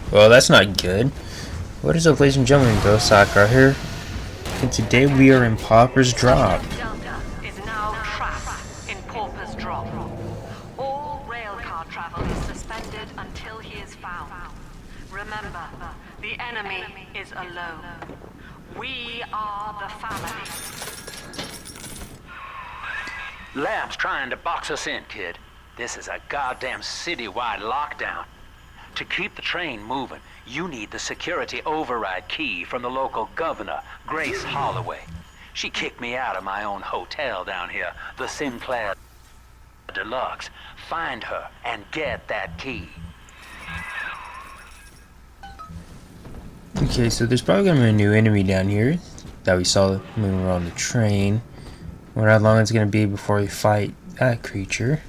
Well, that's not good. What is up, ladies and gentlemen? Bioshock here, and today we are in Pauper's Drop. Delta is now trapped in Pauper's Drop. All railcar travel is suspended until he is found. Remember, the enemy is alone. We are the family. Lab's trying to box us in, kid. This is a goddamn citywide lockdown. To keep the train moving, you need the security override key from the local governor, Grace Holloway. She kicked me out of my own hotel down here, the Sinclair Deluxe. Find her and get that key. Okay, so there's probably gonna be a new enemy down here that we saw when we were on the train. Wonder how long it's gonna be before we fight that creature.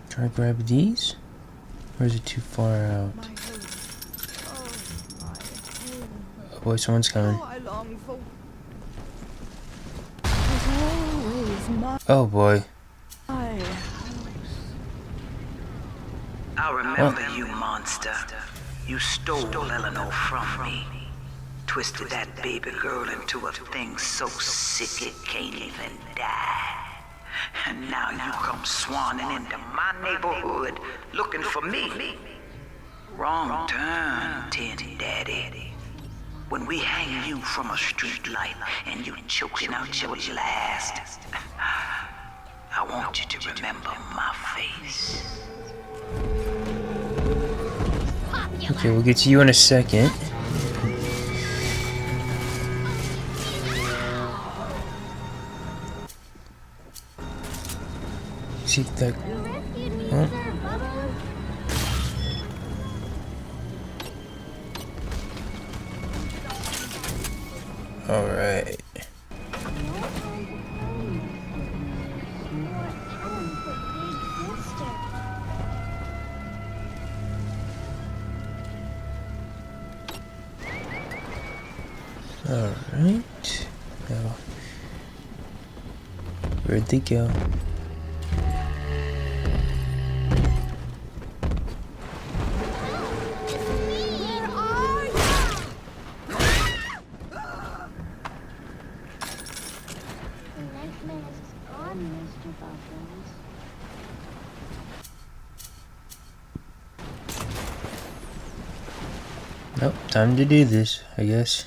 Try to grab these? Or is it too far out? Oh boy, someone's coming. Oh boy. I remember you, monster. You stole Eleanor from me. Twisted that baby girl into a thing so sick it can't even die. And now you come swanning into my neighborhood looking for me. Wrong turn, Tin Daddy. When we hang you from a street light and you choking out your last, I want you to remember my face. Okay, we'll get to you in a second. See that? Oh. All right. All right. Now, where'd they go? Nope, time to do this, I guess.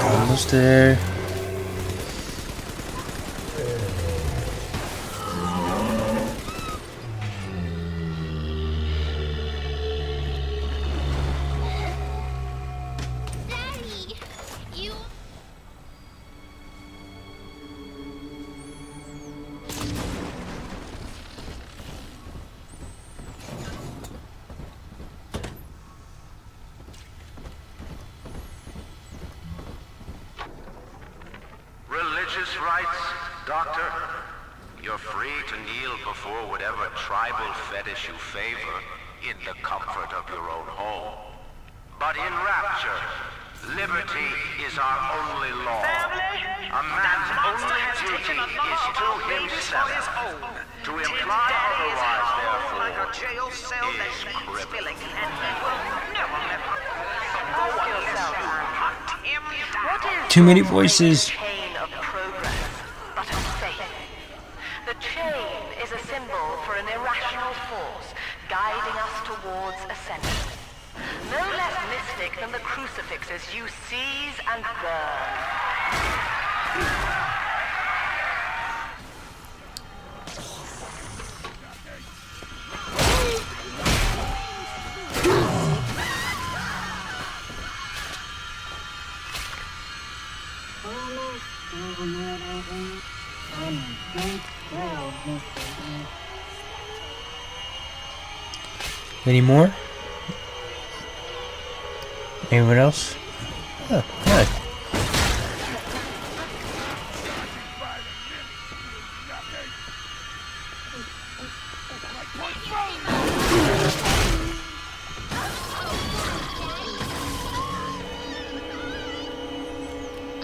Almost there. Religious rites, Doctor? You're free to kneel before whatever tribal fetish you favor in the comfort of your own home. But in Rapture, liberty is our only law. A man's only duty is to himself. To imply otherwise, therefore, is criminal. Too many voices. The chain is a symbol for an irrational force guiding us towards ascension. No less mystic than the crucifixes you seize and burn. Any more? Anyone else? Oh, good.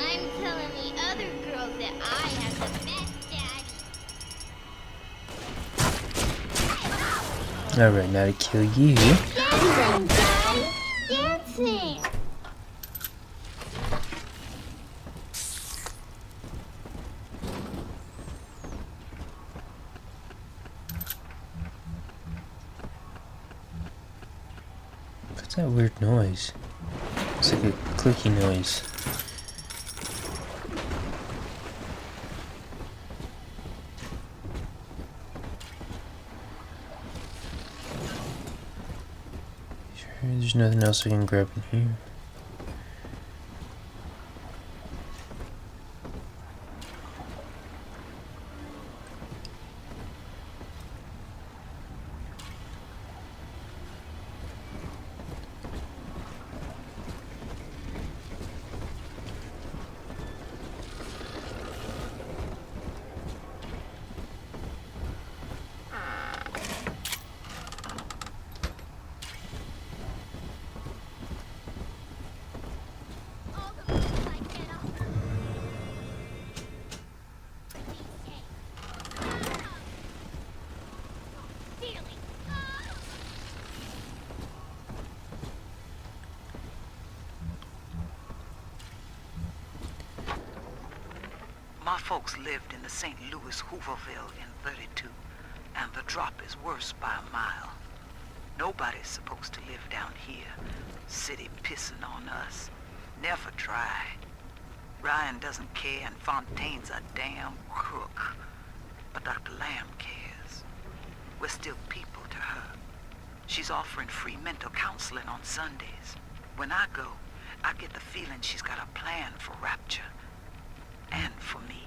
I'm telling the other girls that I have the best daddy. Alright, now to kill you. Dancing, Daddy! Dancing! What's that weird noise? It's like a clicky noise. Sure, there's nothing else I can grab in here. My folks lived in the St. Louis Hooverville in 32, and the drop is worse by a mile. Nobody's supposed to live down here. City pissing on us. Never try. Ryan doesn't care, and Fontaine's a damn crook. But Dr. Lamb cares. We're still people to her. She's offering free mental counseling on Sundays. When I go, I get the feeling she's got a plan for Rapture. And for me.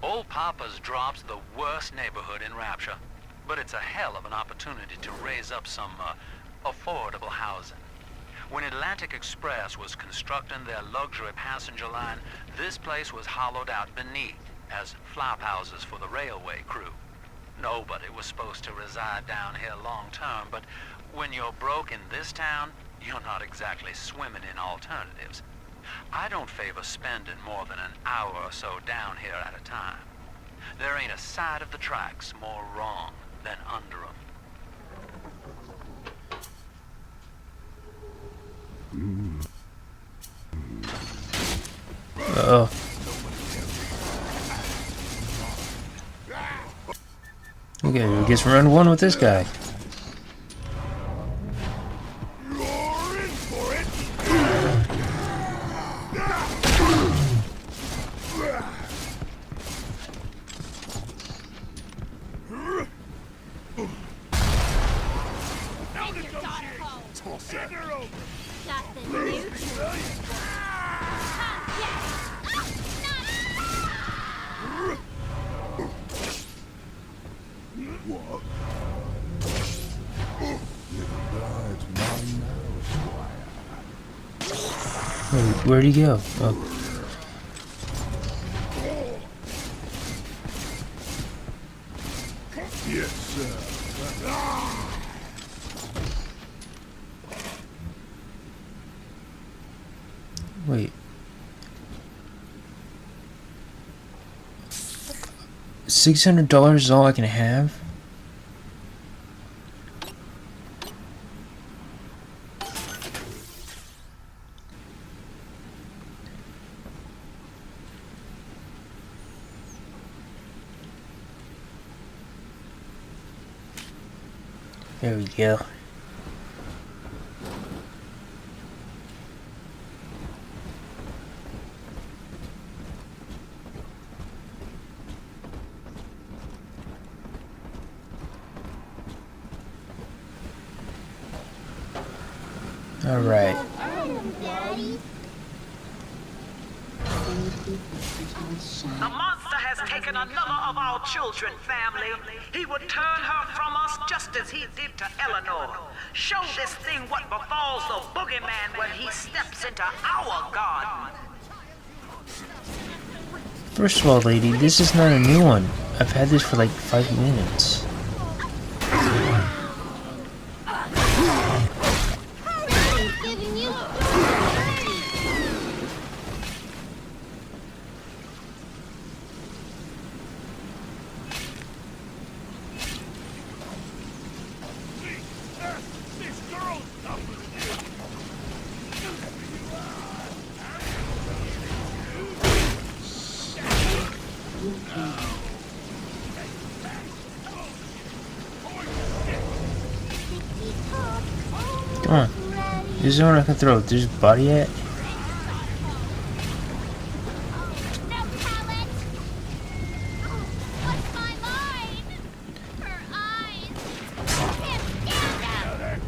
Old Pauper's Drop's the worst neighborhood in Rapture, but it's a hell of an opportunity to raise up some affordable housing. When Atlantic Express was constructing their luxury passenger line, this place was hollowed out beneath as flop houses for the railway crew. Nobody was supposed to reside down here long term, but when you're broke in this town, you're not exactly swimming in alternatives. I don't favor spending more than an hour or so down here at a time. There ain't a side of the tracks more wrong than under 'em. Uh-oh. Okay, I guess we're on one with this guy. Got the new Where'd he go? Oh. Yes, sir. Wait. $600 is all I can have? There we go. All right. Daddy. The monster has taken another of our children, family. He would turn her from us just as he did to Eleanor. Show this thing what befalls the boogeyman when he steps into our garden. First of all, lady, this is not a new one. I've had this for like 5 minutes. Giving you Come on. This is the one I can throw. There's a body at. no pallet. What's my line? Her eyes. Can't stand them.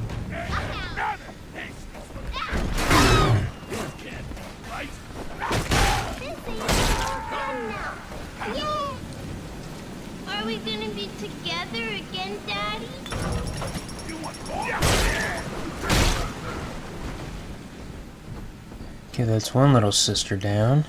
Are we gonna be together again, Daddy? Okay, that's one little sister down.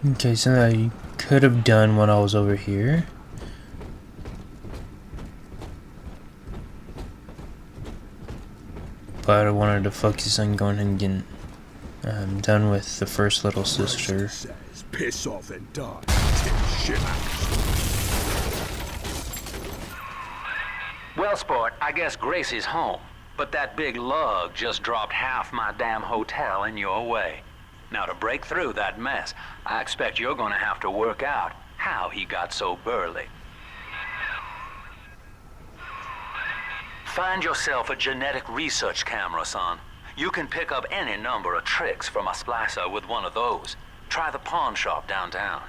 Okay, something I could have done when I was over here. But I wanted to focus on going and getting done with the first little sister. Says, piss off and die. Take shit. Well, sport, I guess Gracie's home. But that big lug just dropped half my damn hotel in your way. Now, to break through that mess, I expect you're gonna have to work out how he got so burly. Find yourself a genetic research camera, son. You can pick up any number of tricks from a splicer with one of those. Try the pawn shop downtown.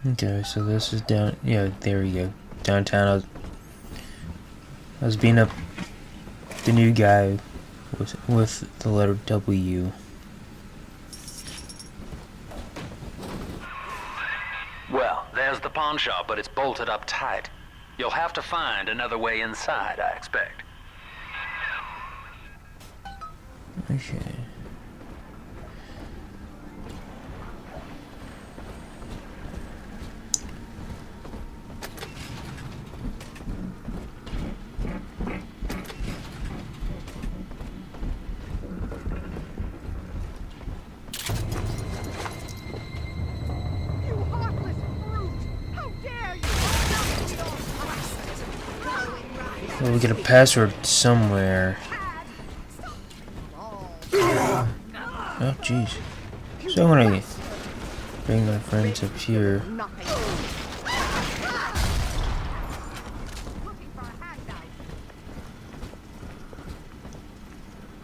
Okay, so this is down. Yeah, there we go. Downtown. I was beating up the new guy with the letter W. Well, there's the pawn shop, but it's bolted up tight. You'll have to find another way inside, I expect. Okay. Well, we get a password somewhere. Oh, jeez. So I'm gonna bring my friends up here.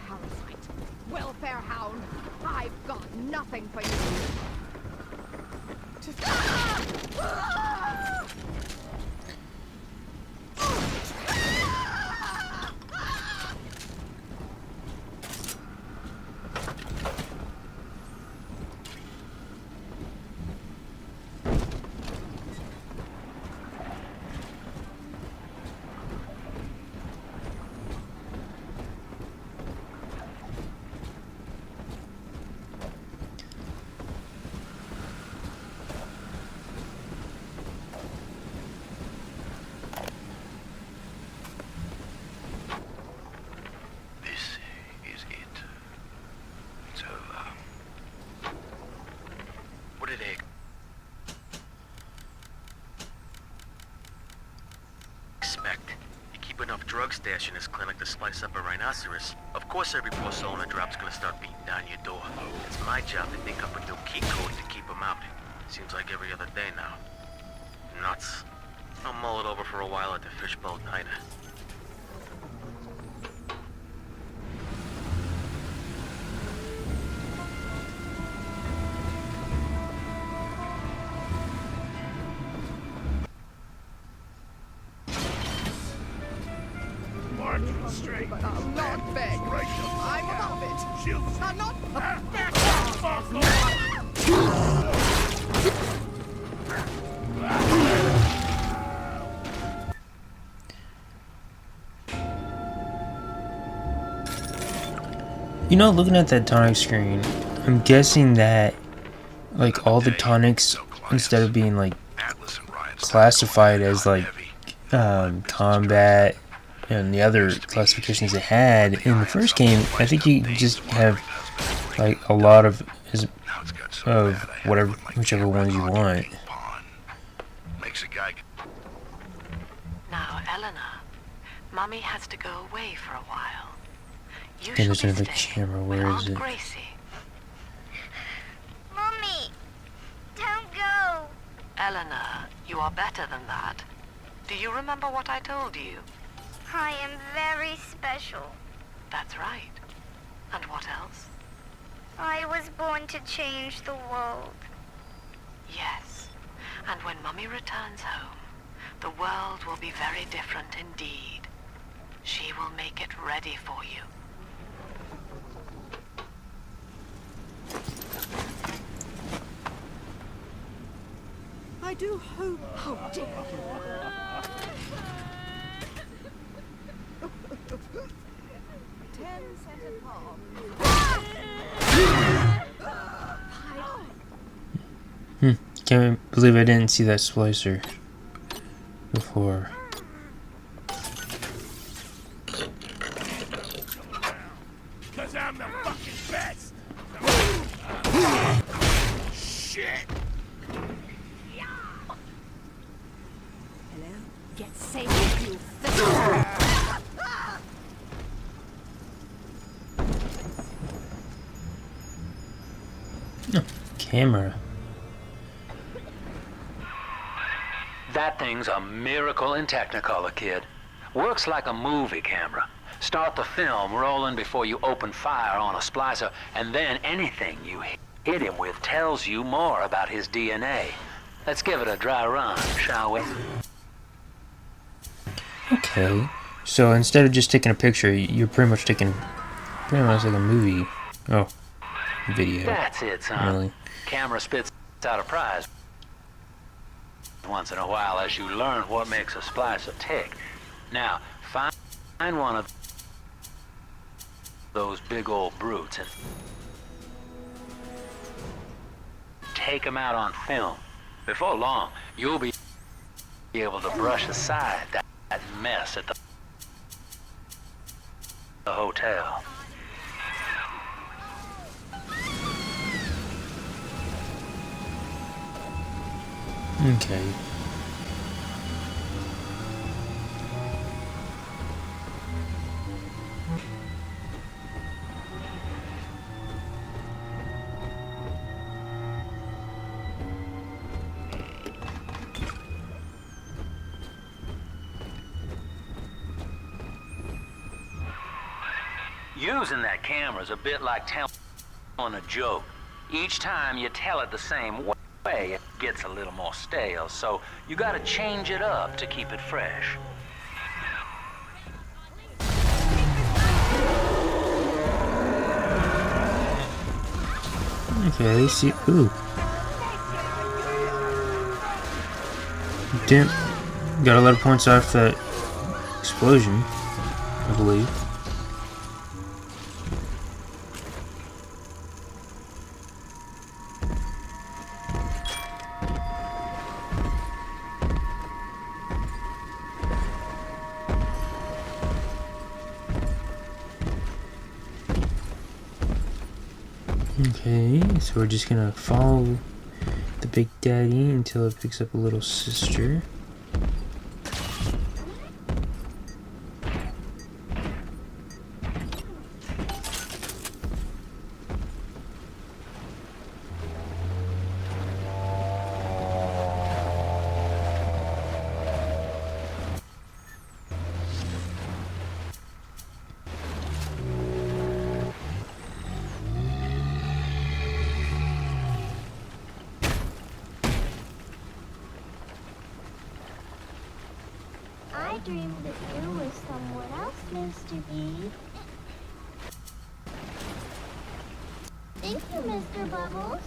Parasite. Welfare hound. I've got nothing for you. Enough drug stash in this clinic to slice up a rhinoceros. Of course every poor soul in a drop's gonna start beating down your door. It's my job to think up a new key code to keep them out. Seems like every other day now. Nuts. I'll mull it over for a while at the Fishbowl Diner. But I'll not beg. I'm above it. I'm not. You know, looking at that tonic screen, I'm guessing that, like, all the tonics, instead of being, like, classified as, like, combat and the other classifications it had in the first game, I think you just have, like, a lot of whatever, whichever ones you want. Now, Eleanor, Mummy has to go away for a while. You Then should there's be another staying camera. with Where Aunt is it? Gracie. Mommy, don't go. Eleanor, you are better than that. Do you remember what I told you? I am very special. That's right. And what else? I was born to change the world. Yes. And when Mummy returns home, the world will be very different indeed. She will make it ready for you. I do hope. How dare you? 10-cent palm. Can't believe I didn't see that splicer before. Cause I'm the fucking best. Shit. Hello? Get safe, you fish. Camera. That thing's a miracle in Technicolor, kid. Works like a movie camera. Start the film rolling before you open fire on a splicer, and then anything you hit him with tells you more about his DNA. Let's give it a dry run, shall we? Okay. So instead of just taking a picture, you're pretty much taking like a movie. Oh, video. That's it, son. Really? Camera spits out a prize once in a while as you learn what makes a splicer tick. Now, find one of those big old brutes and take them out on film. Before long, you'll be able to brush aside that mess at the hotel. Okay. Using that camera is a bit like telling a joke. Each time you tell it the same way, it gets a little more stale, so you gotta change it up to keep it fresh. Okay, see. Ooh. Damn. Got a lot of points off that explosion, I believe. Okay, so we're just gonna follow the Big Daddy until it picks up a little sister. dreamed that you were someone else, Mr. B. Thank you, Mr. Bubbles.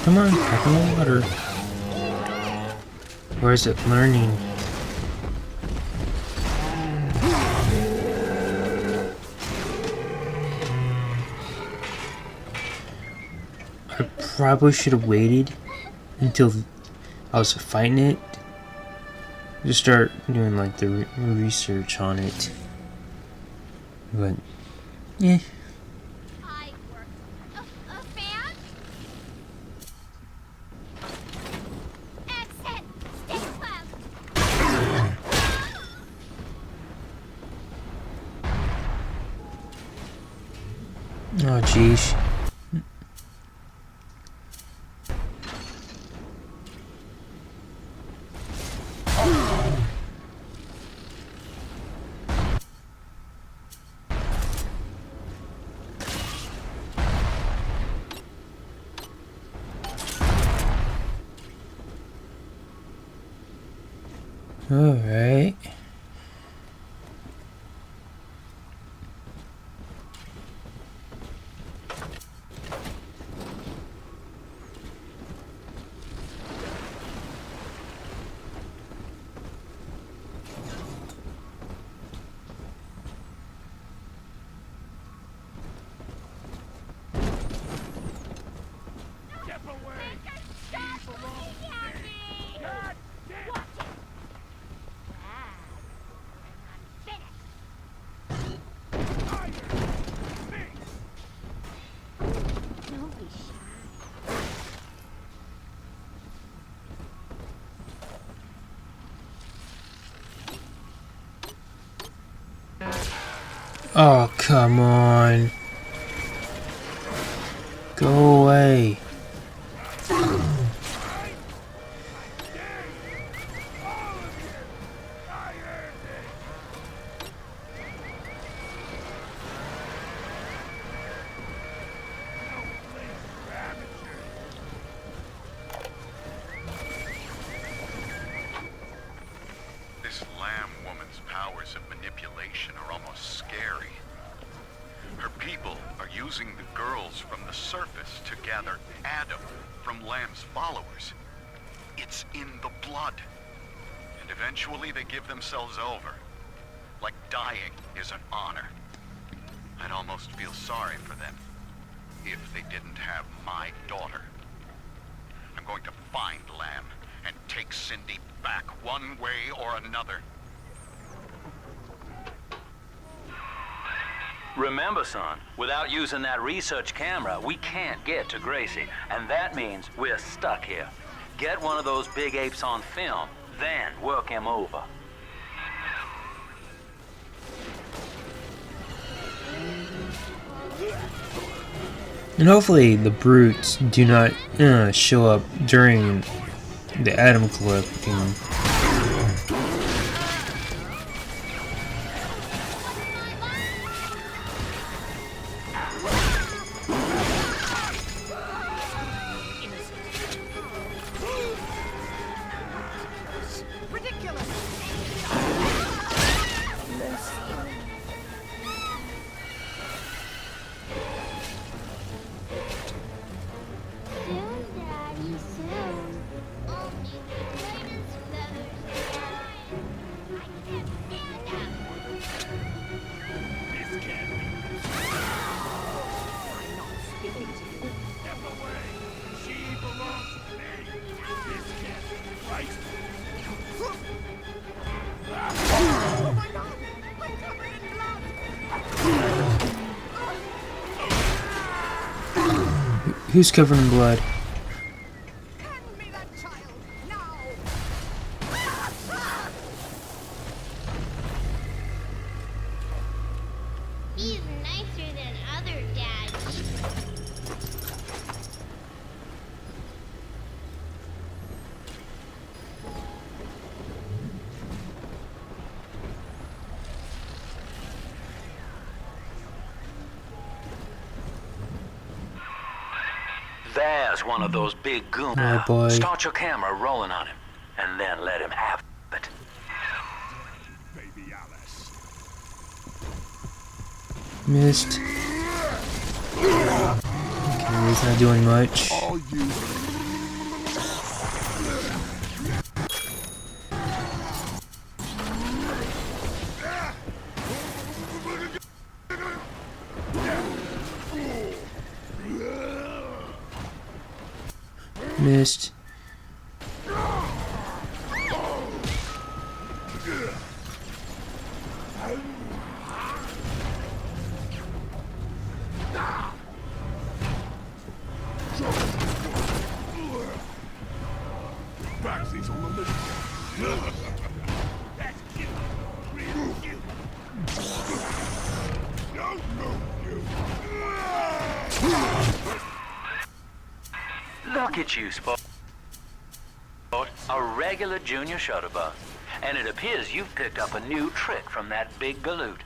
Come on, back in the water. Where is it learning? I probably should have waited until I was fighting it to start doing like the research on it. But, yeah. I work. A fan? Exit! Stay close! Oh, jeez. Alright. Step away! Stop looking at me! God damn! Watch it! I'm finished! Fire! Me! Don't be shy. Oh, come on. Go away. This lamb woman's powers of manipulation are almost scary. Her people are using the girls from the surface to gather Adam from Lamb's followers. It's in the blood. And eventually they give themselves over. Like dying is an honor. I'd almost feel sorry for them if they didn't have my daughter. I'm going to find Lamb and take Cindy back one way or another. Remember, son, without using that research camera, we can't get to Gracie. And that means we're stuck here. Get one of those big apes on film, then work him over. And hopefully the brutes do not show up during the atom collecting. Soon, Daddy, soon. Only the greatest feathers fly. I can't stand them. This can't be. I'm not speaking to you. Step away! She belongs to me! This can't be right! Oh my god! I'm covered in blood! Who's covered in blood? Hand me that child, now! has one of those big goons. Oh boy. Start your camera rolling on him, and then let him have it. Baby Alice. Missed. Okay, he's not doing much. All you. Missed. Backseat's on the list. That's you. Real you. No, you. Look at you, sport. A regular junior shutterbug. And it appears you've picked up a new trick from that big galoot.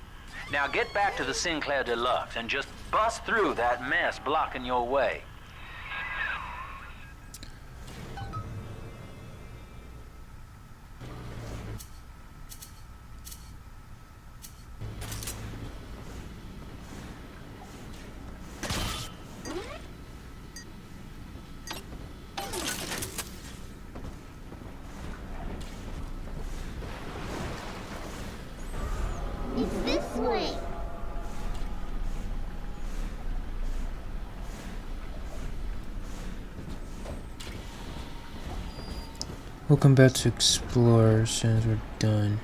Now get back to the Sinclair Deluxe and just bust through that mess blocking your way. It's this way. We'll come back to explore as soon as we're done.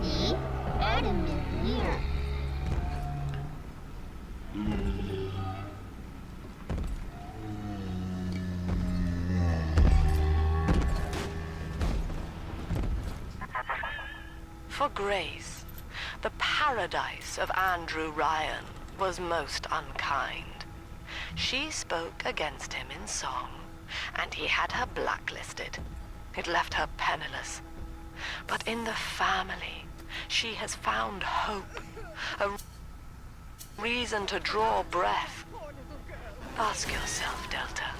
See? Adam is here. For Grace, the paradise of Andrew Ryan was most unkind. She spoke against him in song, and he had her blacklisted. It left her penniless. But in the family, she has found hope, a reason to draw breath. Ask yourself, Delta,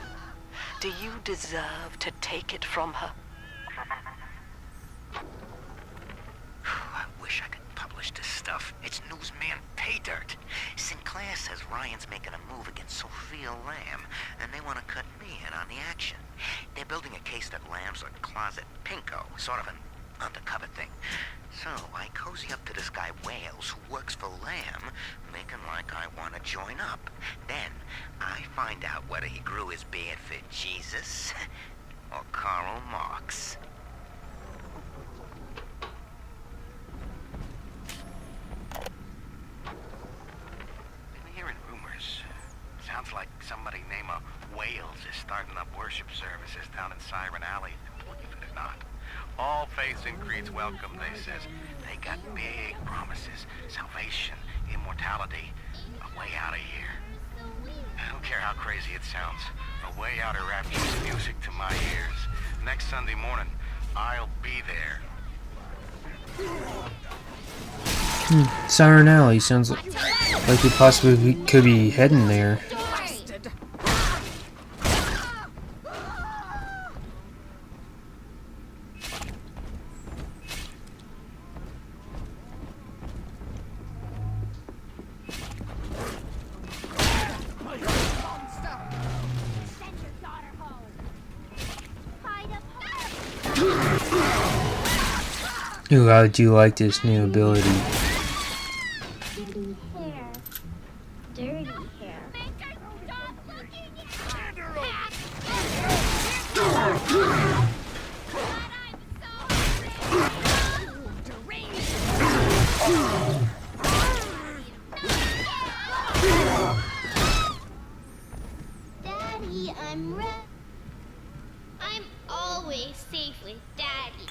do you deserve to take it from her? I wish I could publish this stuff. It's newsman pay dirt. Sinclair says Ryan's making a move against Sophia Lamb, and they want to cut me in on the action. They're building a case that Lamb's a closet pinko, sort of an undercover thing. So I cozy up to this guy Wales, who works for Lamb, making like I want to join up. Then I find out whether he grew his beard for Jesus or Karl Marx. Hearing rumors. Sounds like somebody named Wales is starting up worship services down in Siren Alley. Believe it or not. All faiths and creeds welcome, they says. They got big promises. Salvation, immortality, a way out of here. I don't care how crazy it sounds. A way out of rapturous music to my ears. Next Sunday morning, I'll be there. Siren Alley sounds like we possibly could be heading there. Send your daughter home. Hide up home. Ooh, I do like this new ability. Dirty hair. Dirty hair. Make her stop looking Daddy, I'm always safe with Daddy.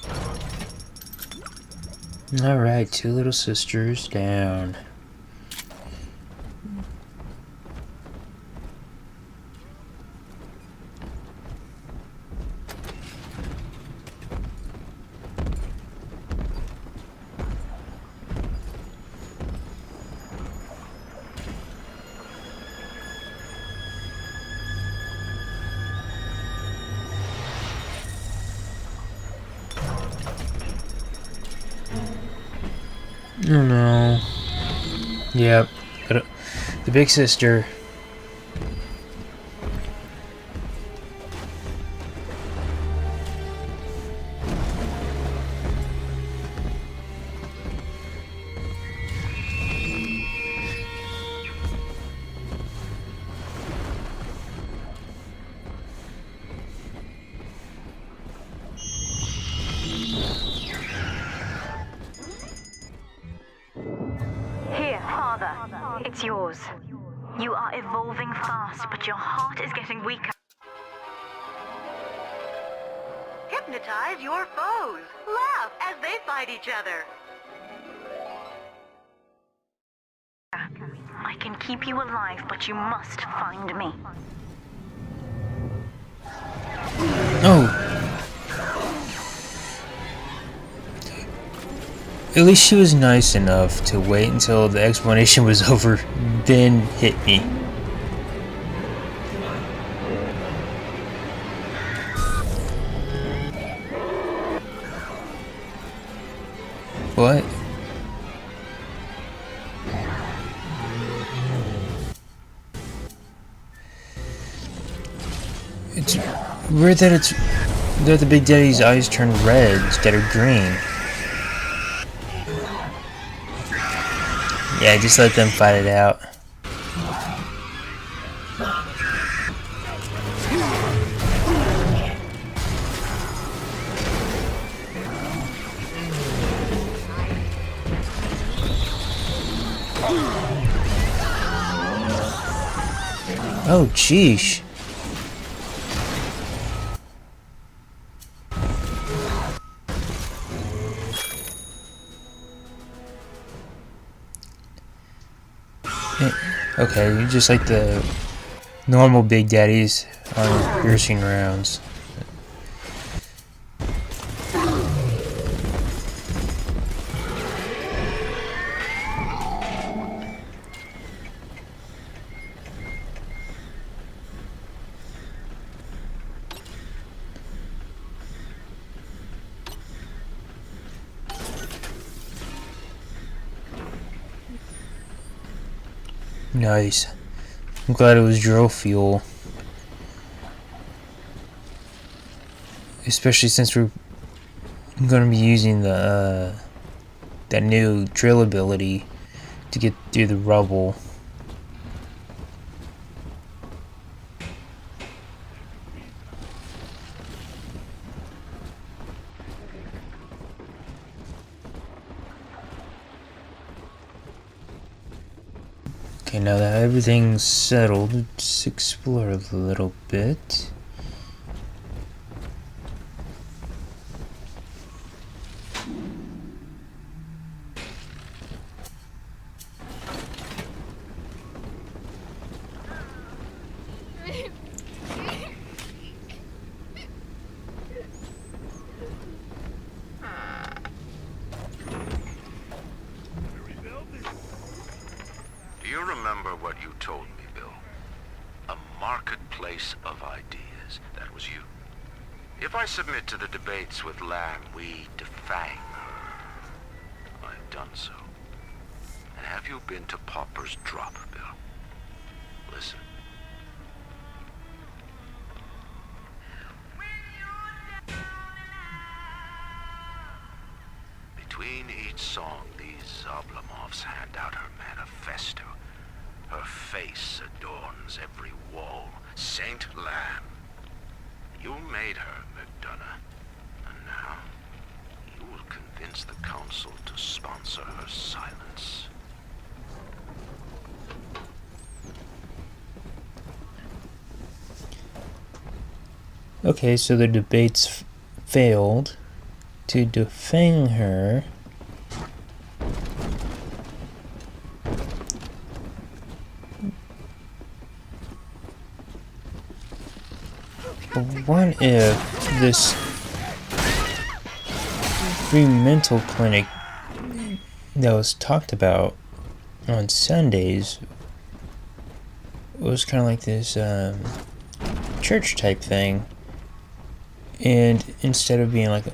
Alright, two little sisters down. Oh no. Yep. The big sister. Here, Father. It's yours. You are evolving fast, but your heart is getting weaker. Hypnotize your foes. Laugh as they fight each other. I can keep you alive, but you must find me. Oh. At least she was nice enough to wait until the explanation was over, then hit me. What? It's weird that the Big Daddy's eyes turn red instead of green. Yeah, just let them fight it out. Oh, jeez. Okay, just like the normal Big Daddies on piercing rounds. Nice. I'm glad it was drill fuel. Especially since we're going to be using the that new drill ability to get through the rubble. Okay, now that everything's settled, let's explore a little bit. Do you remember what you told me, Bill? A marketplace of ideas. That was you. If I submit to the debates with Lamb, we defang her. I've done so. And have you been to Pauper's drop, Bill? Listen. Between each song, these Oblomovs hand out her manifesto. Her face adorns every wall. Saint Lamb. You made her, McDonough. And now, you will convince the council to sponsor her silence. Okay, so the debates failed. To defang her, what if this free mental clinic that was talked about on Sundays was kind of like this church type thing, and instead of being like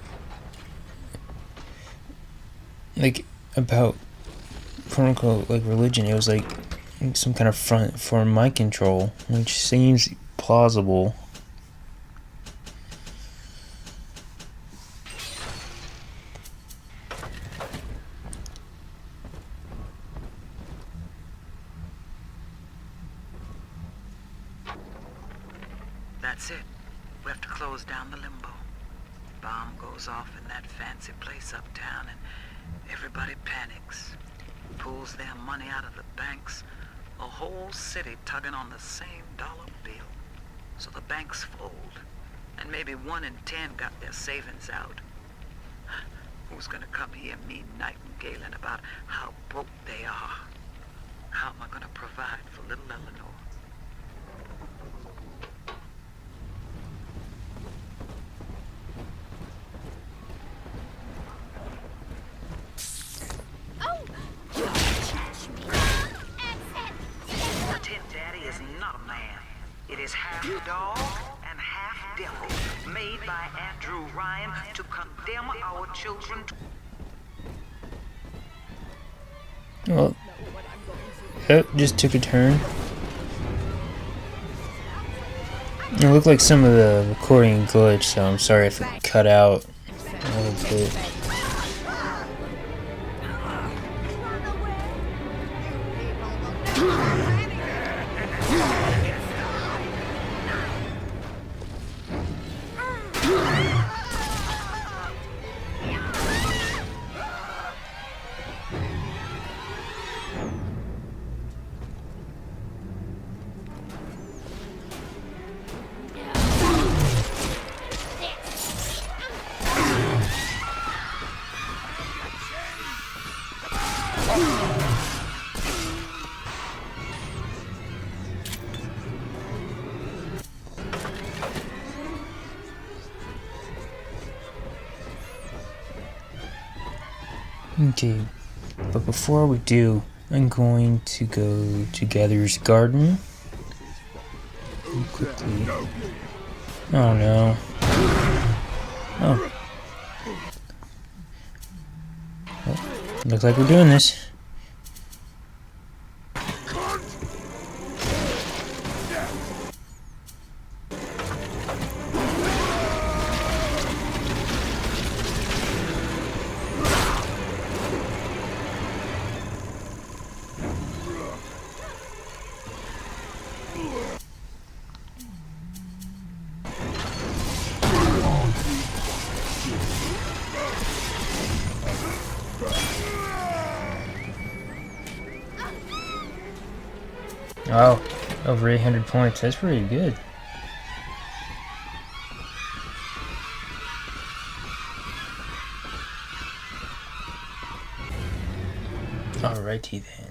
about quote unquote like religion. It was like some kind of front for mind control, which seems plausible. That's it. We have to close down the limbo. Bomb goes off in that fancy place uptown and everybody panics. Pulls their money out of the banks. A whole city tugging on the same dollar bill. So the banks fold. And maybe 1 in 10 got their savings out. Who's gonna come hear me nightingaling about how broke they are? How am I gonna provide for little Eleanor? Tin Daddy is not a man. It is half dog and half devil, made by Andrew Ryan to condemn our children to... Well, it just took a turn. It looked like some of the recording glitched, so I'm sorry if it cut out a little bit. Okay, but before we do, I'm going to go to Gatherer's Garden. Quickly. Oh no. Oh. Well, looks like we're doing this. Wow, over 800 points. That's pretty good. Alrighty then.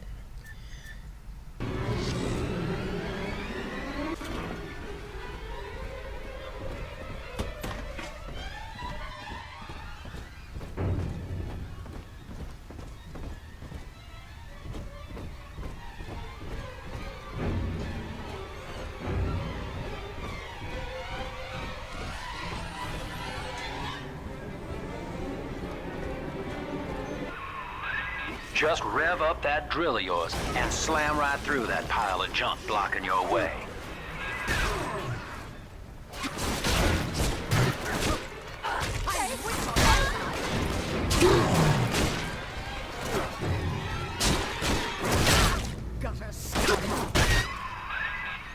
Just rev up that drill of yours and slam right through that pile of junk blocking your way.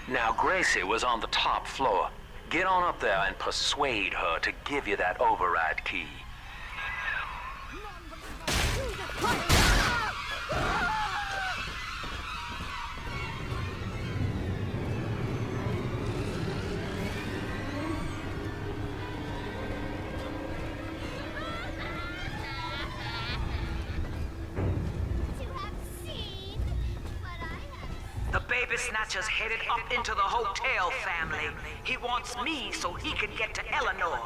Now, Gracie was on the top floor. Get on up there and persuade her to give you that override key. The baby snatcher's headed up into the hotel, family. He wants me so he can get to Eleanor.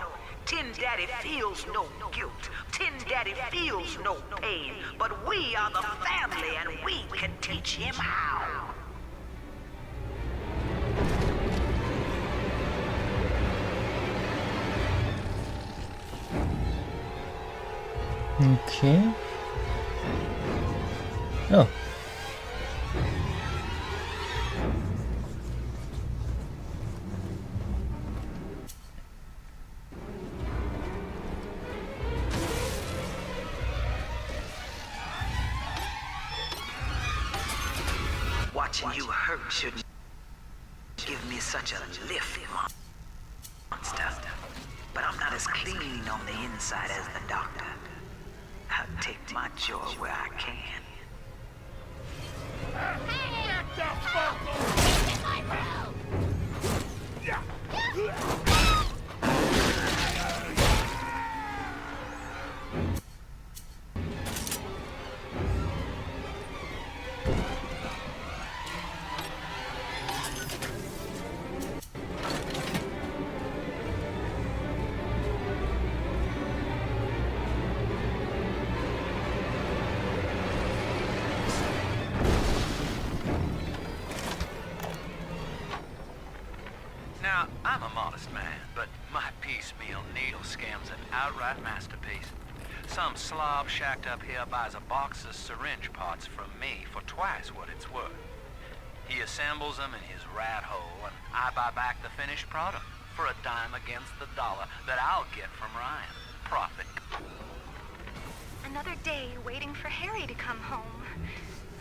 Tin Daddy feels no guilt. Tin Daddy feels no pain. But we are the family and we can teach him how. Okay. Oh. Watching you hurt shouldn't give me such a lift, monster. But I'm not as clean on the inside as the doctor. I'll take my joy where I can. Now, I'm a modest man, but my piecemeal needle scam's an outright masterpiece. Some slob shacked up here buys a box of syringe parts from me for twice what it's worth. He assembles them in his rat hole, and I buy back the finished product for a dime against the dollar that I'll get from Ryan. Profit. Another day waiting for Harry to come home.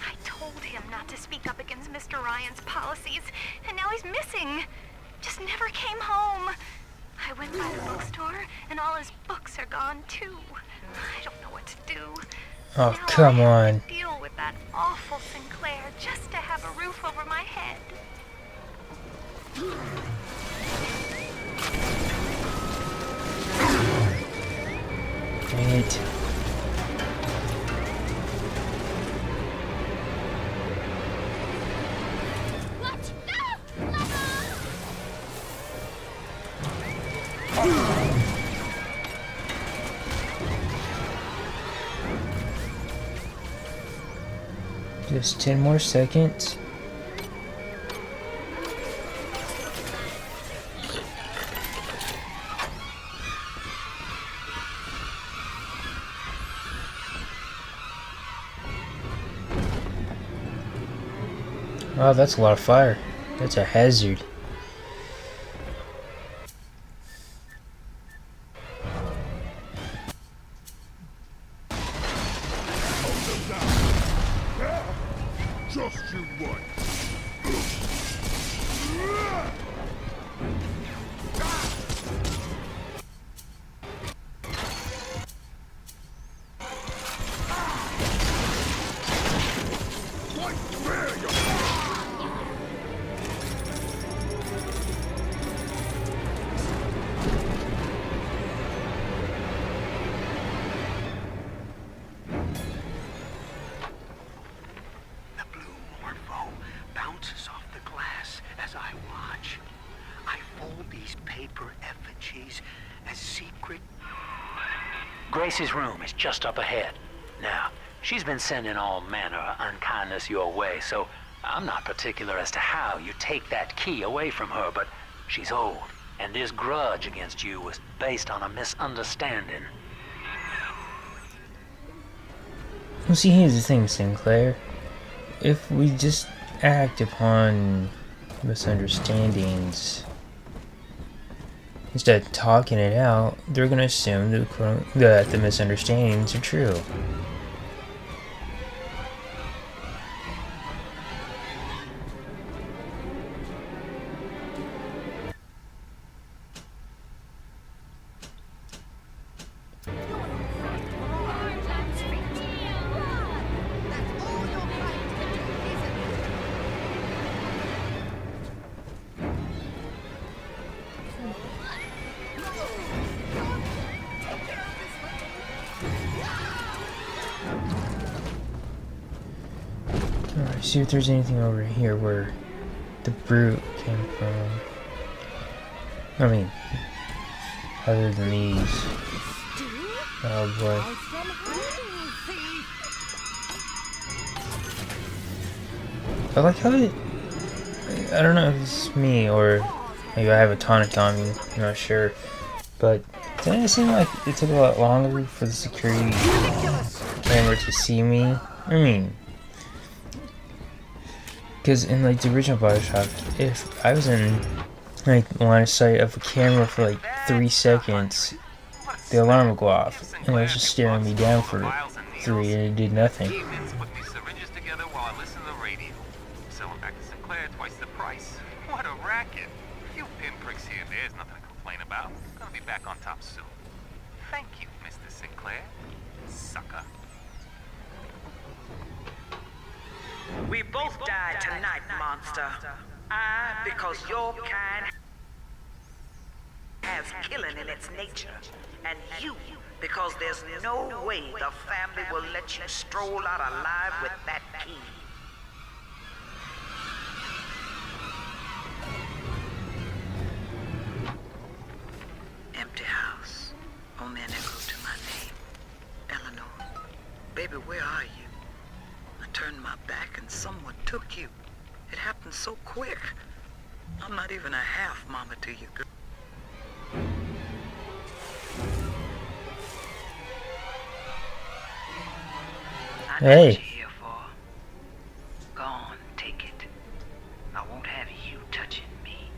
I told him not to speak up against Mr. Ryan's policies, and now he's missing. Just never came home. I went by the bookstore, and all his books are gone too. I don't know what to do. Oh, Now come I have on. to deal with that awful Sinclair just to have a roof over my head. Dang it. What? No! Just 10 more seconds. Wow, that's a lot of fire. That's a hazard. Just you what? The blue morpho bounces off the glass as I watch. I fold these paper effigies as secret. Gracie's room is just up ahead. Now, she's been sending all manner of unkindness your way, so I'm not particular as to how you take that key away from her, but she's old, and this grudge against you was based on a misunderstanding. Well, see, here's the thing, Sinclair. If we just act upon misunderstandings instead of talking it out, they're gonna assume that the misunderstandings are true. Alright, see if there's anything over here where the brute came from. I mean, other than these. Oh boy. I like how it, I don't know if it's me or maybe I have a tonic on me, I'm not sure. But doesn't it seem like it took a lot longer for the security camera to see me? I mean, Because in like the original Bioshock, if I was in like line of sight of a camera for like 3 seconds, the alarm would go off, and it was just staring me down for 3, and it did nothing. Evenings put these syringes together while I listen to the radio. Selling back to Sinclair twice the price. What a racket. A few pinpricks here and there's nothing to complain about. Gonna be back on top soon. Thank you, Mr. Sinclair. Sucker. We both died tonight, monster. I, because your kind has killing in its nature. And you, because there's no way the family will let you stroll out alive with that key. Empty house. Only an echo to my name. Eleanor. Baby, where are you? I turned my back and someone took you. It happened so quick. I'm not even a half mama to you, girl. I know Hey. what you're here for. Go on, take it. I won't have you touching me.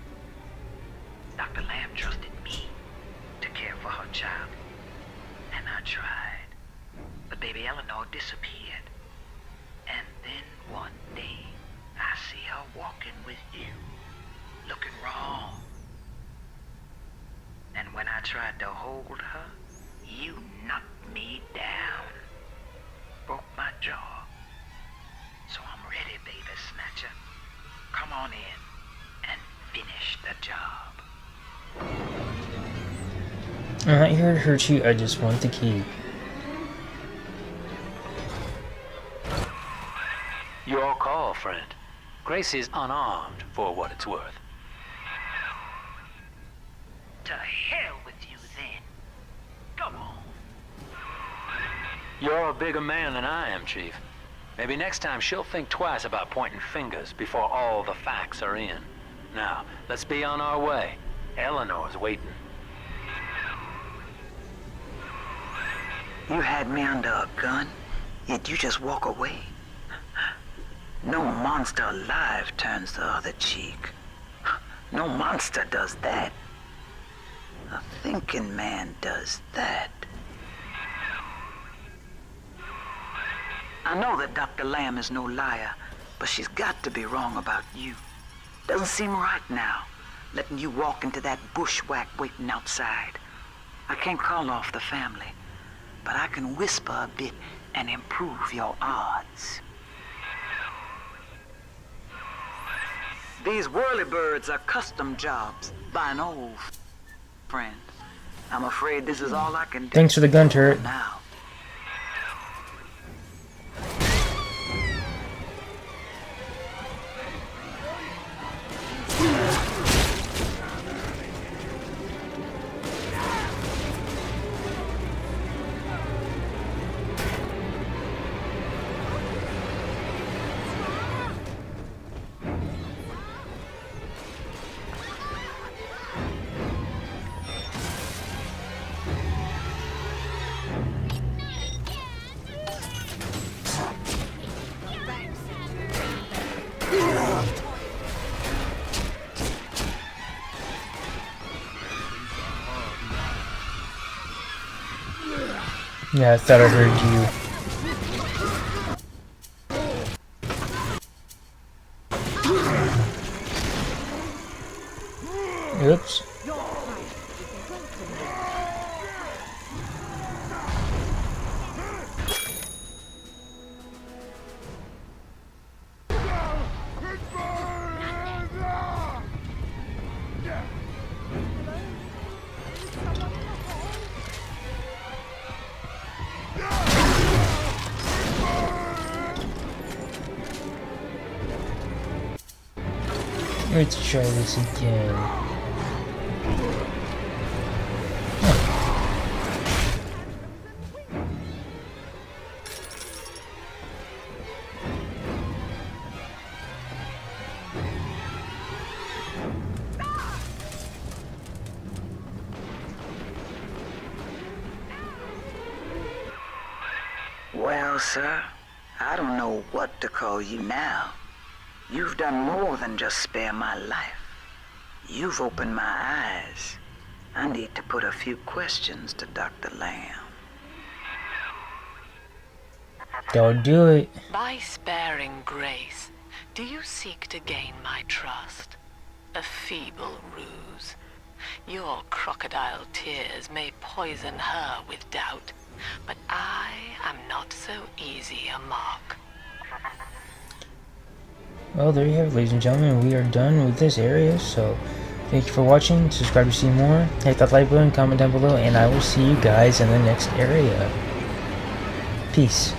Dr. Lamb trusted me to care for her child. And I tried. But baby Eleanor disappeared. And then one day, I see her walking with you, looking wrong. And when I tried to hold her, you knocked me down. Broke my jaw. So I'm ready, baby snatcher. Come on in and finish the job. I'm not here to hurt you, I just want the key. Your call, friend. Gracie's unarmed, for what it's worth. To hell with you then. Come on. You're a bigger man than I am, Chief. Maybe next time she'll think twice about pointing fingers before all the facts are in. Now, let's be on our way. Eleanor's waiting. You had me under a gun, yet you just walk away. No monster alive turns the other cheek. No monster does that. A thinking man does that. I know that Dr. Lamb is no liar, but she's got to be wrong about you. Doesn't seem right now, letting you walk into that bushwhack waiting outside. I can't call off the family, but I can whisper a bit and improve your odds. These whirlybirds are custom jobs by an old friend. I'm afraid this is all I can do. Thanks for the gun turret. Now. Yeah, I thought I heard you. Oops. Let's try this again. Well, sir, I don't know what to call you now. You've done more than just spare my life. You've opened my eyes. I need to put a few questions to Dr. Lamb. Don't do it. By sparing grace, do you seek to gain my trust? A feeble ruse. Your crocodile tears may poison her with doubt, but I am not so easy a mark. Well, there you have it, ladies and gentlemen. We are done with this area, so thank you for watching. Subscribe to see more. Hit that like button, comment down below, and I will see you guys in the next area. Peace.